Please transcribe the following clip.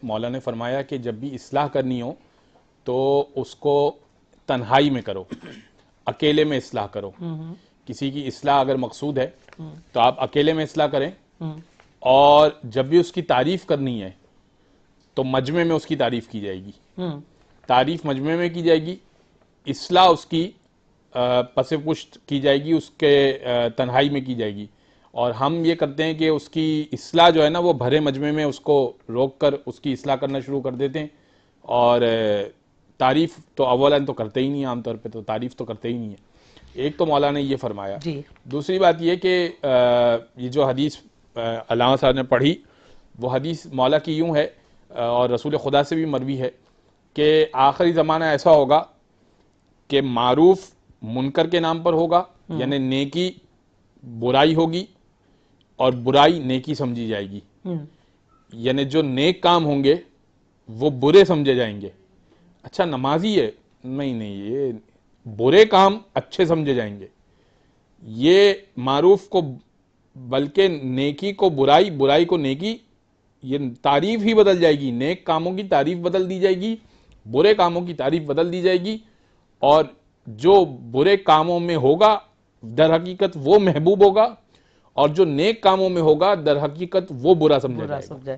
مولا نے فرمایا کہ جب بھی اصلاح کرنی ہو تو اس کو تنہائی میں کرو، اکیلے میں اصلاح کرو. کسی کی اصلاح اگر مقصود ہے تو آپ اکیلے میں اصلاح کریں، اور جب بھی اس کی تعریف کرنی ہے تو مجمع میں اس کی تعریف کی جائے گی، تعریف مجمع میں کی جائے گی، اصلاح اس کی پس پشت کی جائے گی، اس کے تنہائی میں کی جائے گی. اور ہم یہ کرتے ہیں کہ اس کی اصلاح جو ہے نا وہ بھرے مجمع میں اس کو روک کر اس کی اصلاح کرنا شروع کر دیتے ہیں، اور تعریف تو اولاً تو کرتے ہی نہیں، عام طور پہ تو تعریف تو کرتے ہی نہیں ہے. ایک تو مولا نے یہ فرمایا. جی دوسری بات یہ کہ یہ جو حدیث علامہ صاحب نے پڑھی، وہ حدیث مولا کی یوں ہے اور رسول خدا سے بھی مروی ہے کہ آخری زمانہ ایسا ہوگا کہ معروف منکر کے نام پر ہوگا، یعنی نیکی برائی ہوگی اور برائی نیکی سمجھی جائے گی. یعنی جو نیک کام ہوں گے وہ برے سمجھے جائیں گے. اچھا نمازی ہے، نہیں یہ برے کام اچھے سمجھے جائیں گے. یہ معروف کو بلکہ نیکی کو برائی، برائی کو نیکی، یہ تعریف ہی بدل جائے گی. نیک کاموں کی تعریف بدل دی جائے گی، برے کاموں کی تعریف بدل دی جائے گی. اور جو برے کاموں میں ہوگا در حقیقت وہ محبوب ہوگا، اور جو نیک کاموں میں ہوگا در حقیقت وہ برا سمجھا جائے گا.